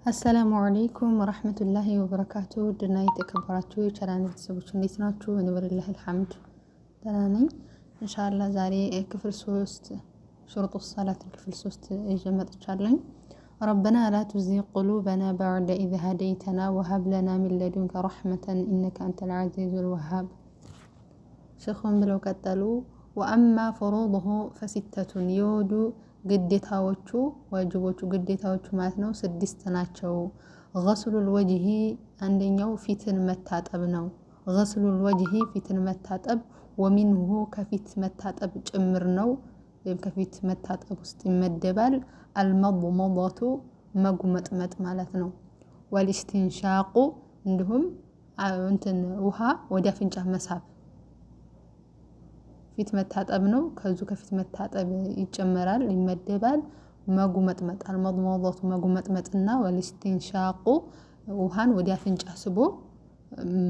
አሰላሙ አለይኩም ወራህመቱላሂ ወበረካቱ ድና የተከበራችሁ የቻናል ቤተሰቦች እንዴት ናችሁ? እኔ ወላሂ አልሐምድ ደህና ነኝ። ኢንሻአላህ ዛሬ ክፍል 3 ሹሩጡ ሰላት ክፍል 3 ይዤ መጥቻለሁ። ረበና ላ ቱዚግ ቁሉበና በዕደ ኢዝ ሀደይተና ወሀብ ለና ሚን ለዱንከ ረሕመተን ኢነከ አንተል ዐዚዙል ወሃብ። ሸኹም ብለው ቀጠሉ። ወአማ ፍሩዱሁ ፈሲተቱን የወዱ ግዴታዎቹ ዋጅቦቹ ግዴታዎቹ ማለት ነው 6 ናቸው። ገስሉል ወጅሂ አንደኛው ፊትን መታጠብ ነው። ገስሉል ወጅሂ ፊትን መታጠብ ወሚንሁ ከፊት መታጠብ ጭምር ነው ወይም ከፊት መታጠብ ውስጥ ይመደባል። አልመድመደቱ መጉመጥመጥ ማለት ነው። ወልኢስቲንሻቁ እንዲሁም ውሃ ወደ አፍንጫ መሳብ ፊት መታጠብ ነው። ከዙ ከፊት መታጠብ ይጨመራል ይመደባል። መጉመጥመጥ አልመድመደቱ መጉመጥመጥና ወልኢስቲንሻቁ ውሃን ወደ አፍንጫ ስቦ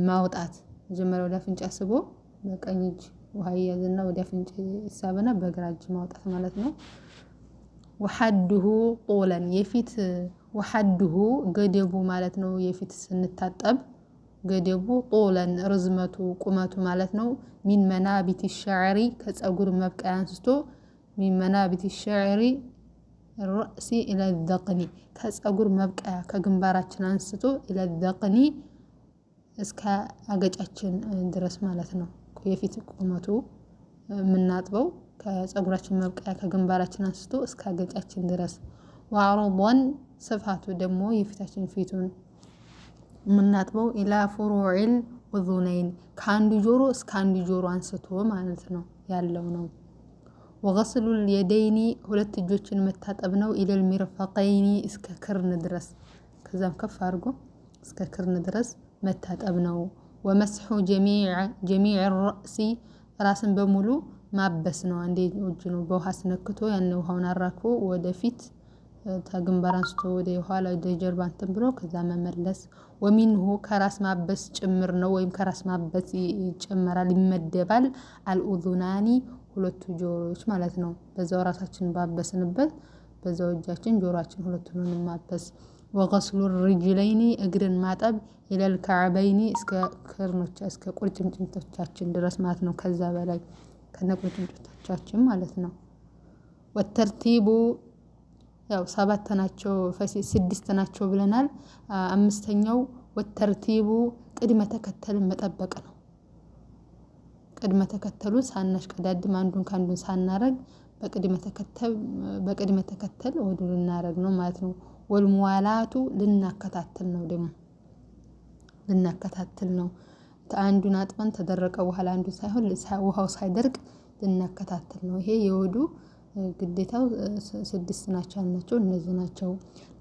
ማውጣት። መጀመሪያ ወደ አፍንጫ ስቦ በቀኝ እጅ ውሃ ይያዝና ወደ አፍንጫ ይሳብና በግራ እጅ ማውጣት ማለት ነው። ወሐዱሁ ጡለን የፊት ወሐዱሁ ገደቡ ማለት ነው። የፊት ስንታጠብ ገደቡ ጡለን ርዝመቱ ቁመቱ ማለት ነው። ሚን መናቢት ሸዕሪ ከፀጉር መብቀያ አንስቶ ሚን መናቢት ሸዕሪ ራእሲ ኢለ ዘቅኒ ከፀጉር መብቀያ ከግንባራችን አንስቶ ኢለ ዘቅኒ እስከ አገጫችን ድረስ ማለት ነው። የፊት ቁመቱ የምናጥበው ከፀጉራችን መብቀያ ከግንባራችን አንስቶ እስከ አገጫችን ድረስ። ወዐርዶን ስፋቱ ደግሞ የፊታችን ፊቱን የምናጥበው ኢላ ፍሩዒል ኡዙነይን ከአንዱ ጆሮ እስከ አንዱ ጆሮ አንስቶ ማለት ነው ያለው ነው። ወገስሉል የደይኒ ሁለት እጆችን መታጠብ ነው። ኢለል ሚርፈቀይኒ እስከ ክርን ድረስ ከዛም ከፍ አድርጎ እስከ ክርን ድረስ መታጠብ ነው። ወመስሑ ጀሚዕ ራእሲ ራስን በሙሉ ማበስ ነው። አንዴ እጅ ነው በውሃ አስነክቶ ያን ውሃውን አራክቦ ወደፊት ተግንባር አንስቶ ወደ ኋላ ወደ ጀርባ እንትን ብሎ ከዛ መመለስ። ወሚንሁ ከራስ ማበስ ጭምር ነው ወይም ከራስ ማበስ ይጨመራል ይመደባል። አልኡዙናኒ ሁለቱ ጆሮዎች ማለት ነው። በዛው ራሳችን ባበስንበት በዛው እጃችን ጆሮአችን ሁለቱን ማበስ። ወገስሉ ሪጅለይኒ እግርን ማጠብ ኢለል ከዕበይኒ እስከ ክርኖቻ እስከ ቁርጭምጭሚቶቻችን ድረስ ማለት ነው። ከዛ በላይ ከነ ቁርጭምጭሚቶቻችን ማለት ነው። ወተርቲቡ ያው 7 ናቸው 6 ናቸው ብለናል። አምስተኛው ወተርቲቡ ቅድመ ተከተልን መጠበቅ ነው። ቅድመ ተከተሉን ሳናሽቀዳድም አንዱን ካንዱን ሳናረግ በቅድመ ተከተል ወዱ ልናረግ ነው ማለት ነው። ወልሙዋላቱ ልናከታተል ነው ደግሞ ልናከታተል ነው። አንዱን አጥበን ተደረቀ በኋላ አንዱን ሳይሆን ውሃው ሳይደርቅ ልናከታተል ነው። ይሄ የወዱ ግዴታው 6 ናቸው አልናቸው እነዚህ ናቸው።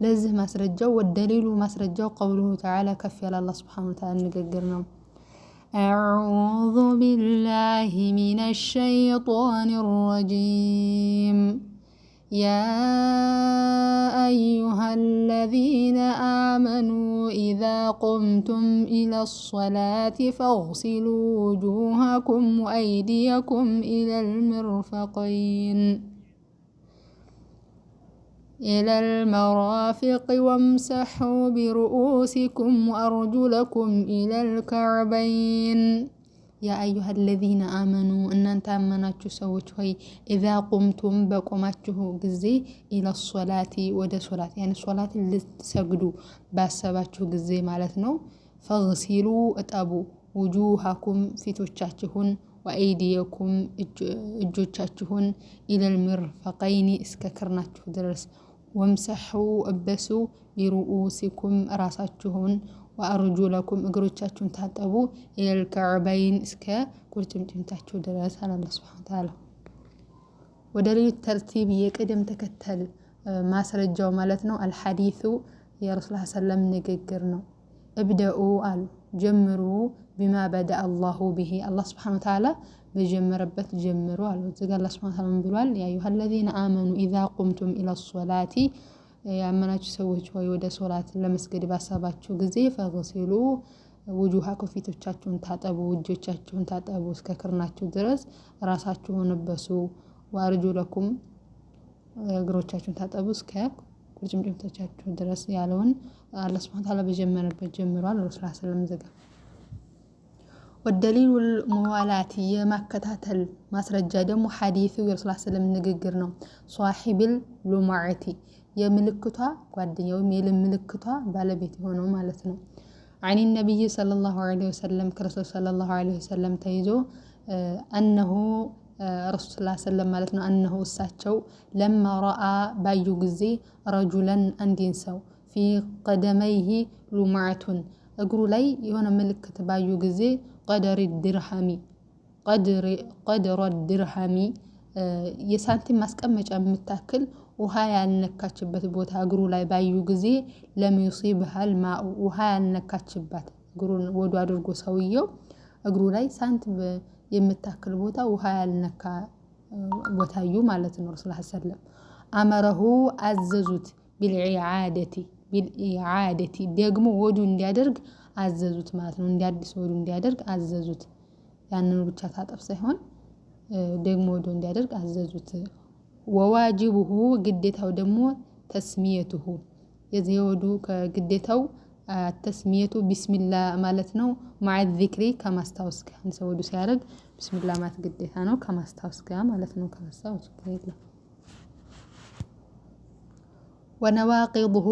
ለዚህ ማስረጃው ወደሊሉ ማስረጃው ቀውሉሁ ተዓላ ከፍ ያለ አላህ ሱብሓነሁ ወተዓላ ንግግር ነው። አዑዙ ቢላሂ ሚነሽ ሸይጧኒር ረጂም ያ አዩሀለዚነ አመኑ ኢዛ ቁምቱም ኢለሶላቲ ፈግሲሉ ውጁሀኩም ወአይዲየኩም ኢለል ሚርፈቀይን إلى المرافق وامسحوا برؤوسكم وأرجلكم إلى الكعبين يا أيها الذين آمنوا إن أنت آمناتشو سوتشو هي إذا قمتم بقوماتشو جزي إلى الصلاة ودا صلاة يعني الصلاة اللي تسجدوا باسباتشو جزي مالتنو فاغسلوا اتأبوا وجوهكم في توجهاتشهن وأيديكم እጆቻችሁን إلى المرفقين እስከክርናችሁ ድረስ ወምሰሑ እበሱ ቢሩኡሲኩም ራሳችሁን ወአርጁለኩም እግሮቻችሁን ታጠቡ ኢለል ከዕበይን እስከ ቁርጭምጭሚታችሁ ድረስ አላህ ሱብሓነሁ ወተዓላ። ወደ ሌሊት ተርቲብ የቅደም ተከተል ማስረጃው ማለት ነው። አልሐዲሱ የረሱል ሰለም ንግግር ነው። እብደኡ አሉ ጀምሩ ቢማ በዳ አላሁ ቢሂ አላህ ሱብሓነሁ ወተዓላ በጀመረበት ጀምሩ አሉ። እዚህ ጋር አላህ ሱብሓነሁ ወተዓላ ብሏል ያ አዩሀለዚነ አመኑ ኢዛ ቁምቱም ኢለሶላቲ ያመናችሁ ሰዎች ሆይ ወደ ሶላት ለመስገድ ባሰባችሁ ጊዜ ፈግሲሉ ውጁሃኩም ፊቶቻችሁን ታጠቡ እጆቻችሁን ታጠቡ እስከ ክርናችሁ ድረስ ራሳችሁን በሱ ወአርጁለኩም እግሮቻችሁን ታጠቡ እስከ ቁርጭምጭሚቶቻችሁ ድረስ ያለውን አላህ ሱብሓነሁ ወተዓላ በጀመረበት ጀምሯል። ረሱል ሰለላሁ ዐለይሂ ወሰለም ወደሊሉ ሙዋላቲ የማከታተል ማስረጃ ደግሞ ሐዲሱ የረሱል ሰለላሁ ንግግር ነው። ሷሂብል ሉማዕቲ የምልክቷ ጓደኛ ወይም የምልክቷ ባለቤት የሆነው ማለት ነው። አን ነብይ ሰለላሁ ዐለይሂ ወሰለም ከረሱል ሰለላሁ ዐለይሂ ወሰለም ተይዞ አነሁ ረሱል ሰለላሁ ዐለይሂ ወሰለም ማለት ነው። አነሁ እሳቸው ለማ ረአ ባዩ ጊዜ ረጁለን አንድን ሰው ፊ ቀደመይሂ ሉማዕቱን እግሩ ላይ የሆነ ምልክት ባዩ ጊዜ ቀድረ ድርሃሚ የሳንቲም ማስቀመጫ የምታክል ውሃ ያልነካችበት ቦታ እግሩ ላይ ባዩ ጊዜ ለሚዩሲብሃል ማኡ ውሃ ያልነካችበት እግሩን ወዱ አድርጎ ሰውየው እግሩ ላይ ሳንቲም የምታክል ቦታ ውሃ ያልነካ ቦታዩ ማለት ነው። ረሱል ሰለላሁ አመረሁ አዘዙት ቢልኢዓደቲ ደግሞ ወዱ እንዲያደርግ አዘዙት ማለት ነው። እንዲያድስ ወዱ እንዲያደርግ አዘዙት። ያንኑ ብቻ ታጠብ ሳይሆን ደግሞ ወዱ እንዲያደርግ አዘዙት። ወዋጅቡሁ ግዴታው ደግሞ ተስሚየቱሁ የዚህ ወዱ ከግዴታው ተስሚየቱ ቢስሚላህ ማለት ነው። ማዕ ዚክሪ ከማስታወስ ጋር አንድ ሰው ወዱ ሲያደርግ ቢስሚላህ ማለት ግዴታ ነው ከማስታወስ ጋር ማለት ነው። ከማስታወስ ችግር የለም። ወነዋቂዱሁ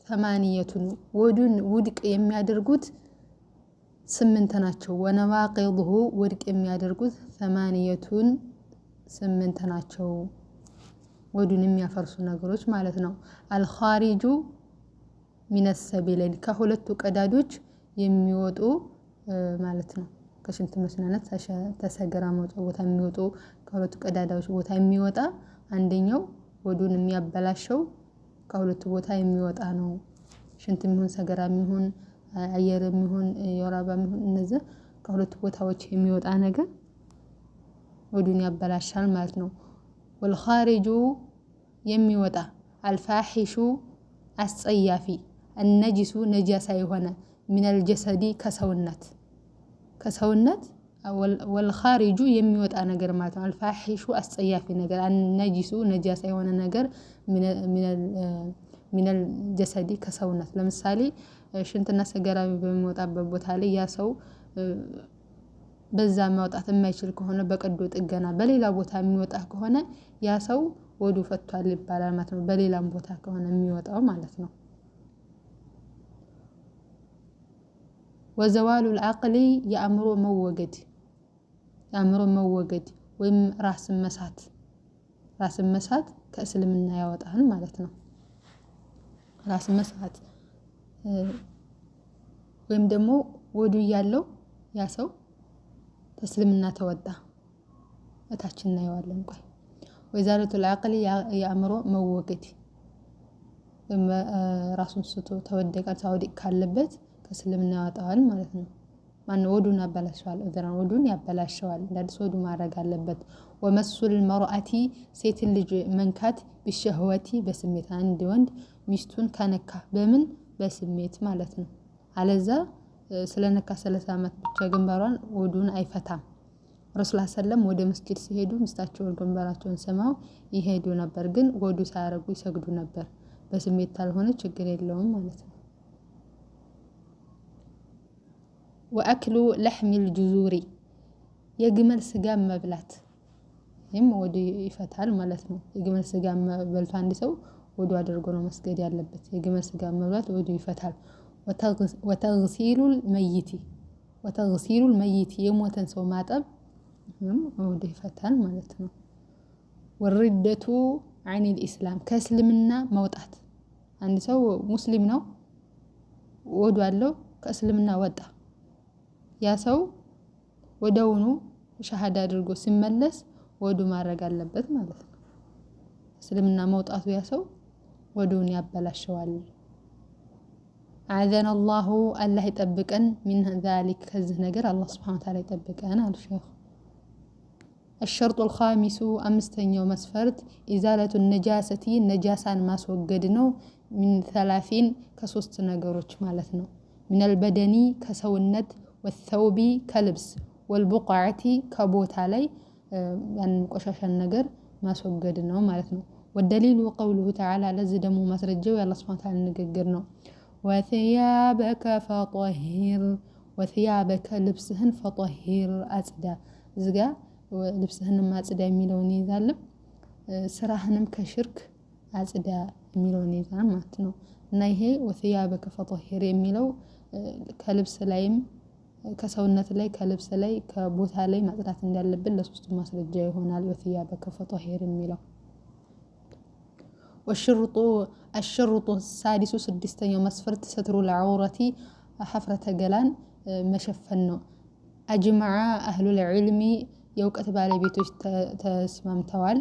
ሰማንየቱን ወዱን ውድቅ የሚያደርጉት 8 ናቸው። ወነዋቂዱሁ ውድቅ የሚያደርጉት ሰማንየቱን 8 ናቸው። ወዱን የሚያፈርሱ ነገሮች ማለት ነው። አልኻሪጁ ሚነ ሰቢለይን ከሁለቱ ቀዳዶች የሚወጡ ማለት ነው። ከሽንት መስናነት ተሰገራ መውጫ ቦታ የሚወጡ ከሁለቱ ቀዳዳዎች ቦታ የሚወጣ አንደኛው ወዱን የሚያበላሸው ከሁለቱ ቦታ የሚወጣ ነው። ሽንትም ይሁን ሰገራም ይሁን አየርም ይሁን የወራባም ይሁን እነዚህ ከሁለቱ ቦታዎች የሚወጣ ነገር ወዱን ያበላሻል ማለት ነው። ወልኻሪጁ የሚወጣ አልፋሒሹ አስጸያፊ النجس ነጃሳ የሆነ ሚነል ጀሰዲ ከሰውነት ወልኻሪጁ የሚወጣ ነገር ማለት ነው። አልፋሒሹ አስጸያፊ ነገር النجس ነጃሳ የሆነ ነገር ሚነል ጀሰዲ ከሰውነት ለምሳሌ ሽንትና ሰገራ በሚወጣበት ቦታ ላይ ያ ሰው በዛ ማውጣት የማይችል ከሆነ በቀዶ ጥገና በሌላ ቦታ የሚወጣ ከሆነ ያ ሰው ወዱ ፈቷል ይባላል ማለት ነው። በሌላም ቦታ ከሆነ የሚወጣው ማለት ነው። ወዘዋሉል አቅሊ የአእምሮ መወገድ ወይም ራስን መሳት ከእስልምና ያወጣል ማለት ነው። ራስን መሳት ወይም ደግሞ ወዱ ያለው ያ ሰው ከእስልምና ተወጣ እታችን እናየዋለን። ቆይ ወዛለቱል አቅሊ የአእምሮ መወገድ ራሱን ስቶ ተወደቀ ሳውዲቅ ካለበት ከእስልምና ያወጣዋል ማለት ነው። ማነው ወዱን ያበላሸዋል ወዱን ያበላሸዋል። እንዳዲስ ወዱ ማድረግ አለበት። ወመሱል መርአቲ ሴት ልጅ መንካት ቢሸህወቲ በስሜት አንድ ወንድ ሚስቱን ከነካ በምን በስሜት ማለት ነው። አለዛ ስለነካ ስለሳመት ብቻ ግንባሯን ወዱን አይፈታም። ረሱል ሰለም ወደ መስጊድ ሲሄዱ ሚስታቸውን ግንባራቸውን ስመው ይሄዱ ነበር። ግን ወዱ ሳያረጉ ይሰግዱ ነበር። በስሜት ካልሆነ ችግር የለውም ማለት ነው። ወአክሉ ለሕሚል ጁዙሪ የግመል ስጋ መብላት ይህም ወዱ ይፈታል ማለት ነው። የግመል ስጋ በልቶ አንድ ሰው ወዱ አድርጎ ነው መስገድ ያለበት። የግመል ስጋ መብላት ወዱ ይፈታል። ወተግሲሉል መይቲ የሞተን ሰው ማጠብ ወዱ ይፈታል ማለት ነው። ወሪደቱ ዐኒል ኢስላም ከእስልምና መውጣት አንድ ሰው ሙስሊም ነው ወዱ አለው ከእስልምና ወጣ ያ ሰው ወደውኑ ሸሃዳ አድርጎ ሲመለስ ወዱ ማድረግ አለበት ማለት ነው። እስልምና መውጣቱ ያ ሰው ወዱን ያበላሸዋል። አዘነ አላሁ አላህ ይጠብቀን ሚን ዛሊክ ከዚህ ነገር አላህ ሱብሓነሁ ወተዓላ ይጠብቀን አሉ ሼኹ። الشرط الخامس አምስተኛው መስፈርት ኢዛለቱ ነጃሰቲ ነጃሳን ማስወገድ ነው። ሚን 30 ከ3 ነገሮች ማለት ነው። ሚነል በደኒ ከሰውነት ወተውቢ ከልብስ ወልቡቃዓቲ ከቦታ ላይ ያን ቆሻሻን ነገር ማስወገድ ነው ማለት ነው። والدليل قوله تعالى لزدم مسرجو يا الله سبحانه وتعالى نققرنا وثيابك فطهر وثيابك لبسهن فطهر أصدا زقا لبسهن ما أصدا يميلون يذالب سراهنم كشرك أصدا يميلون يذالب ماتنو نايهي وثيابك فطهر يميلو كلبس لايم كسونت لاي كلبس لاي كبوتا لاي مصدات እንዳለብን ለሶስቱ ማስረጃ ይሆናል وثيابك فطهر يميلو الشرط السادس سدستኛው መስፈርት ستر العورة حفرة ገላን መሸፈን ነው أجمع أهل العلم የውቀት ባለቤቶች ተስማምተዋል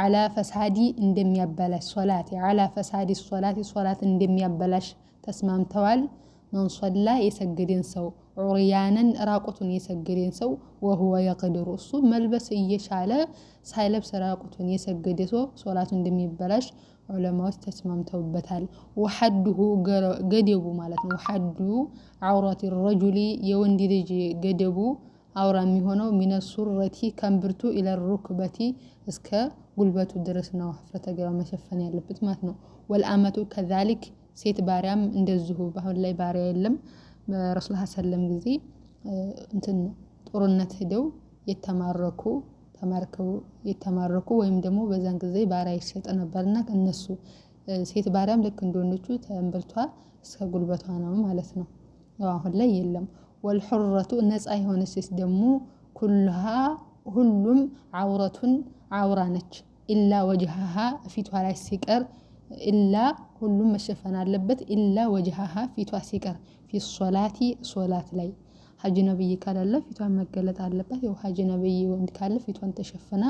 على فساد እንደሚያበላሽ ሶላት على فساد الصلاة صلاة እንደሚያበላሽ ተስማምተዋል من صلى يسجدين سو عريانا راقتون يسجدين سو وهو يقدر እሱ መልበስ እየቻለ ሳይለብስ ራቁቱን የሰገደ ሰው ሶላቱን እንደሚበላሽ ዑለማዎች ተስማምተውበታል وحده ገደቡ ማለት ነው وحد عورة الرجل የወንድ ልጅ ገደቡ አውራ የሚሆነው من السرة ከንብርቱ الى الركبة እስከ ጉልበቱ ድረስ ነው ሐፍረተ ገላ መሸፈን ያለበት ማለት ነው والامة كذلك ሴት ባሪያም እንደዚሁ በአሁን ላይ ባሪያ የለም ረሱል ሰለላሁ ጊዜ እንትን ጦርነት ሄደው የተማረኩ ወይም ደግሞ በዛን ጊዜ ባሪያ ይሸጥ ነበርና እነሱ ሴት ባሪያም ልክ እንደወንዶቹ ተንብልቷ እስከ ጉልበቷ ነው ማለት ነው አሁን ላይ የለም والحرة ነፃ የሆነች ደግሞ كلها ሁሉም عورቱን عورة ነች إلا وجهها ፊቷ ላይ ሲቀር إلا ሁሉም መሸፈን አለበት إلا وجهها ፊቷ ሲቀር في الصلاة صلاة ላይ ሐጅ ነብይ ካለ ፊቷን መገለጥ አለበት ያው ሐጅ ነብይ ወንድ ካለ ፊቷን ተሸፈና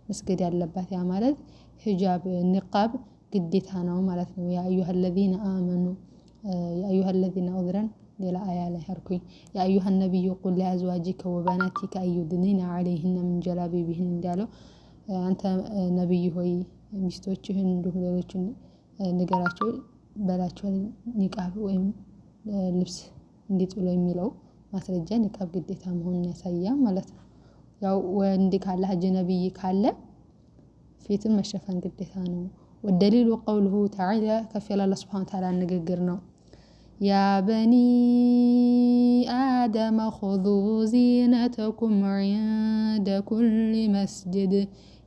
መስገድ ያለባት ያ ማለት ሂጃብ ንቃብ ግዴታ ነው ማለት ነው ያ አዩሃ الذين آمنوا يا أيها الذين أذرن ሌላ አያ ላይ ሐርኩኝ ያ አዩሃ النبي قل لأزواجك وبناتك يدنين عليهن من جلابيبهن እንዳለው አንተ ነብይ ሆይ ሚስቶችህን ሌሎችን ንገራቸው በላቸው ኒቃብ ወይም ልብስ እንዲጥሉ የሚለው ማስረጃ ኒቃብ ግዴታ መሆኑን ያሳያል ማለት ነው ያው ወንድ ካለ ሐጅ ነብይ ካለ ፊትን መሸፈን ግዴታ ነው والدليل قوله تعالى كفل الله سبحانه وتعالى ንግግር ነው يا بني آدم خذوا زينتكم عند كل مسجد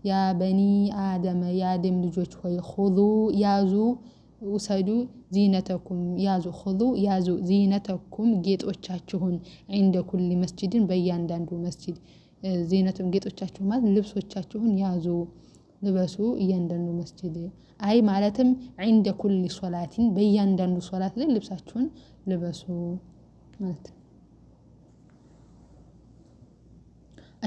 يا بني آدم يا آدم ልጆች ሆይ خذوا ያዙ ውሰዱ زينتكم ያዙ خذوا ያዙ زينتكم ጌጦቻችሁን عند كل مسجد በእያንዳንዱ መስጂድ زينتكم ጌጦቻችሁን ማለት ልብሶቻችሁን ያዙ ልበሱ እያንዳንዱ መስጂድ አይ ማለትም عند كل صلاة በእያንዳንዱ ሶላት ላይ ልብሳችሁን ልበሱ ማለት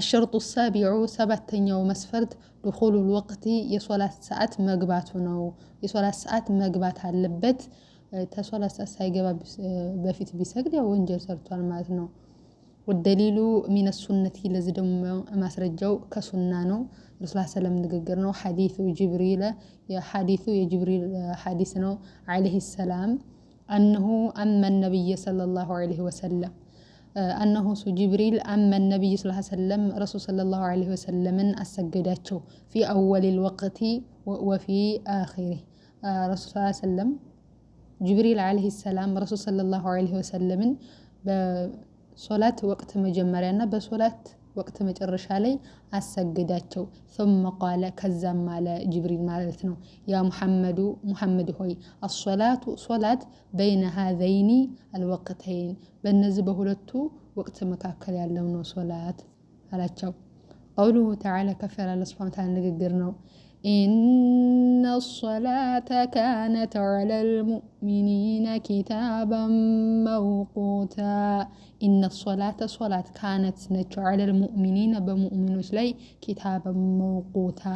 الشرط السابع سبعتኛው መስፈርት دخول الوقت የሶላት ሰዓት መግባቱ ነው የሶላት ሰዓት መግባት አለበት ተሶላት ሰዓት ሳይገባ በፊት ቢሰግድ ያው ወንጀል ሰርቷል ማለት ነው والدليل من السنة لزدم ማስረጃው ከሱና ነው ረሱል ሰለላሁ ንግግር ነው ሐዲሱ ጅብሪል የጅብሪል ሐዲስ ነው عليه السلام انه اما النبي صلى الله عليه وسلم انه جبريل اما النبي صلى الله عليه وسلم رسول صلى الله عليه وسلم اسجداቸው في اول الوقت وفي اخره رسول صلى الله عليه وسلم جبريل عليه السلام رسول صلى الله عليه وسلم በሶላት ወቅት መጀመሪያና በሶላት ወቅት መጨረሻ ላይ አሰግዳቸው ثم قال ከዛም ማለ ጅብሪል ማለት ነው ያ ሙሐመድ ሆይ الصلاه صلاه بين هذين الوقتين በእነዚህ በሁለቱ ወቅት መካከል ያለው ነው ሶላት አላቸው قوله تعالى كفر الله سبحانه وتعالى ንግግር ነው إن الصلاة كانت على المؤمنين كتابا موقوتا إن الصلاة صلاة كانت على المؤمنين بمؤمنوች ላይ كتابا موقوتا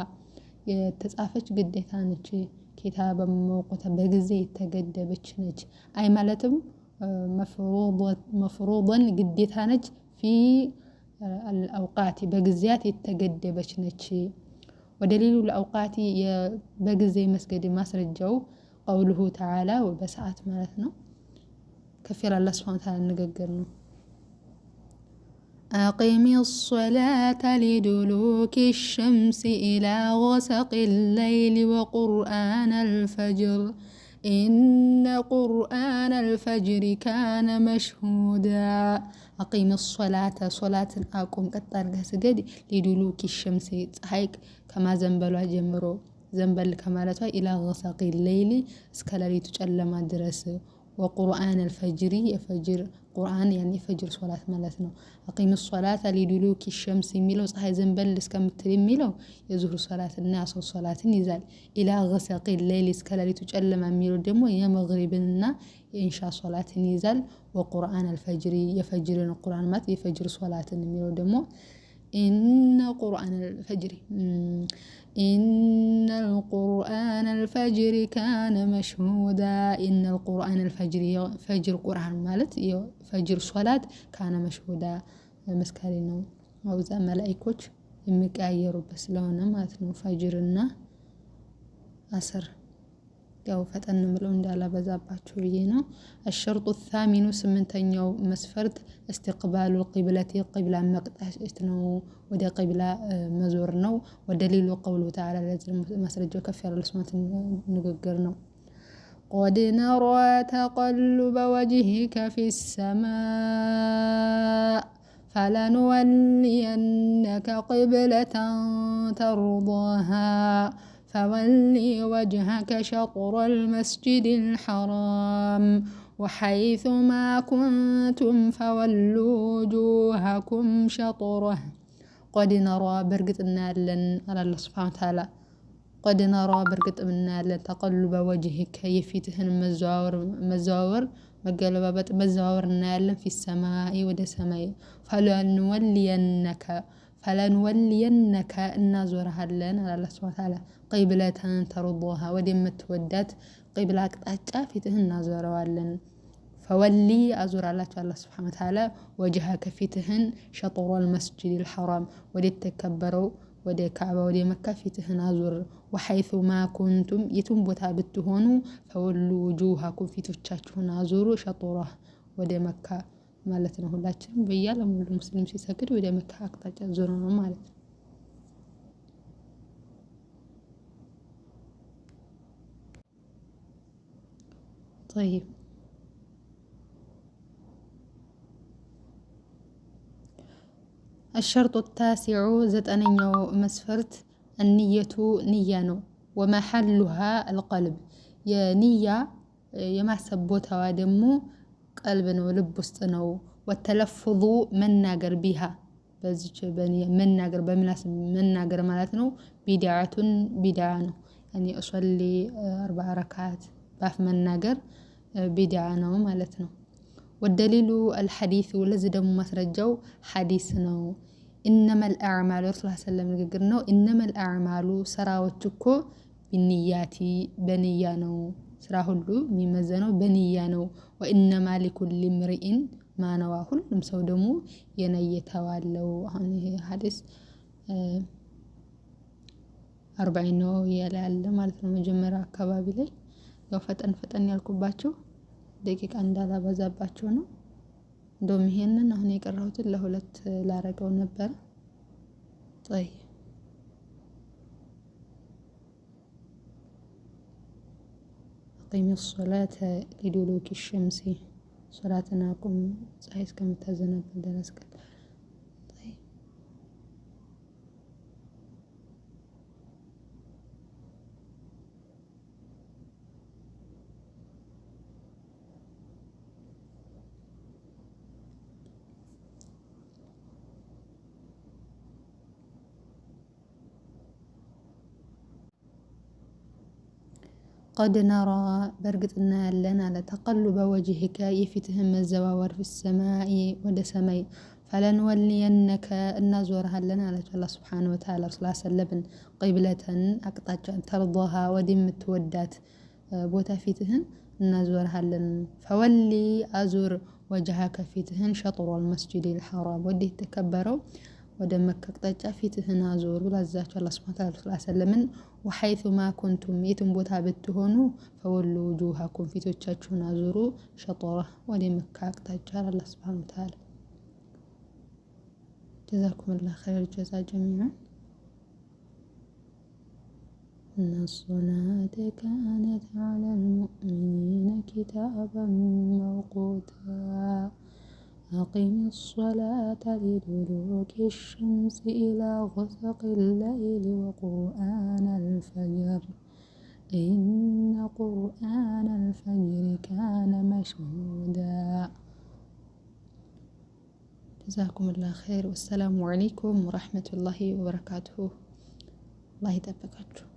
የተጻፈች ግዴታ ነች كتابا موقوتا በጊዜ የተገደበች ነች አይ ማለትም مفروضا ግዴታ ነች في الأوقات በጊዜያት የተገደበች ነች ودليل الأوقات በጊዜ መስገድ ማስረጃው قوله تعالى وبساعات ማለት ነው كفر الله سبحانه وتعالى ንግግር ነው أقم الصلاة لدلوك الشمس إلى غسق الليل وقرآن الفجر إن قرآن الفجر كان مشهودا أقم الصلاة صلاة أقوم قطار سجد لدلوك الشمس هيك كما زنبلوا جمرو زنبل كمالتها إلى غسق الليل اسكالري تجلما درس وقرآن الفجر يفجر قرآن يعني فجر صلاة مالتنا أقيم الصلاة لدلوك الشمس ميلو صحي زنبل اسكمتري ميلو يزهر صلاة الناس والصلاة نزال إلى غسق الليل اسكالري تجلما ميلو دمو يا مغربنا إنشاء صلاة نزال وقرآن الفجر يفجر القرآن مات يفجر صلاة ميلو دمو إن قرآن الفجر إن القرآن الفجر كان مشهودا إن القرآن الفجر فجر قرآن مالت فجر صلاة كان مشهودا مسكارينو ووزا ملائكوች የሚቀያየሩበት ስለሆነ ማለት ነው ፈጅርና አስር ያው ፈጠን ብለው እንዳላበዛባችሁ ብዬ ነው الشرط الثامن ስምንተኛው መስፈርት استقبال القبلة قبلة መቅጣት ነው ወደ قبلة መዞር ነው ወደሊሉ قوله تعالى ለዚህ ማስረጃው ከፍ ያለ ለስማት ንግግር ነው قد نرى تقلب وجهك في السماء فلنولينك قبلة ترضاها فولي وجهك شطر المسجد الحرام وحيث ما كنتم فولوا وجوهكم شطره قد نرى برقتنا لن على الله سبحانه وتعالى قد نرى برقتنا لن تقلب وجهك يفيتهن مزاور مقلبات مزاور نالن في السماء ودى سماء فلنولينك النازورها لن على الله سبحانه وتعالى قبلة ترضوها ودي متودات قبلة قطعة فيتهن نازورها لن فولي أزور الله سبحانه وتعالى وجهك فيتهن شطر المسجد الحرام ودي تكبروا ودي كعبة ودي مكة فيتهن أزور وحيث ما كنتم يتنبتا بتهونوا فولوا وجوهكم فيتوچاچون أزوروا شطره ودي مكة مالتنا ሁላችንም በያለም ሁሉ ሙስሊም ሲሰግድ ወደ መካ አቅጣጫ ዞሮ ነው ማለት ነው طيب الشرط التاسع زتنيو مسفرت النية نية ነው ومحلها القلب የንያ የማሰቦታዋ ደግሞ ቀልብ ነው ልብ ውስጥ ነው ወተለፍዙ መናገር ቢሃ በዚች መናገር በምላስ መናገር ማለት ነው ቢድዓቱን ቢድዓ ነው يعني اصلي 4 ركعات ባፍ መናገር ቢድዓ ነው ማለት ነው والدليل الحديث ولذ ደግሞ ማስረጃው ሐዲስ ነው انما الاعمال رسول الله صلى الله عليه وسلم ንግግር ነው انما الاعمال ስራዎች እኮ بالنيات በንያ ነው ስራ ሁሉ የሚመዘነው በንያ ነው ወኢነማ لكل امرئ ما نوى ሁሉም ሰው ደግሞ የነየተው አለው አሁን ይሄ ሐዲስ 40 ነው ያላለ ማለት ነው መጀመሪያ አካባቢ ላይ ያው ፈጠን ያልኩባችሁ ደቂቃ እንዳላበዛባችሁ ነው እንደውም ይሄንን አሁን የቀረሁትን ለሁለት ላረገው ነበር طيب أقيم الصلاة لدلوك الشمس صلاتنا قم صحيح كما تزنب درسك طيب قد نرى برقتنا لنا لتقلب وجهك يفتهم الزواور في السماء ودى سماء فلنولينك النازورها لنا على الله سبحانه وتعالى صلى الله عليه وسلم قبلة أقطع ترضاها ودم تودات بوتا فيتهن النازورها لنا فولي أزور وجهك فيتهن شطر المسجد الحرام ودي تكبروا ወደ መካ አቅጣጫ ፊትህን አዞሩ ላዛቸው አላህ Subhanahu Wa Ta'ala ሰለምን وحيث ما كنتم የትም ቦታ ብትሆኑ ፈወሉ وجوهكم ፊቶቻችሁን አዞሩ ሸጦራ ወደ መካ አቅጣጫ አላህ Subhanahu Wa Ta'ala ጀዛኩሙላህ ኸይር ጀዛ ጀሚዓን። إن الصلاة كانت على المؤمنين كتابا موقوتا أقم الصلاة لدلوك الشمس إلى غسق الليل وقرآن الفجر إن قرآن الفجر كان مشهودا. جزاكم الله خير والسلام عليكم ورحمة الله وبركاته. الله يطبقكم.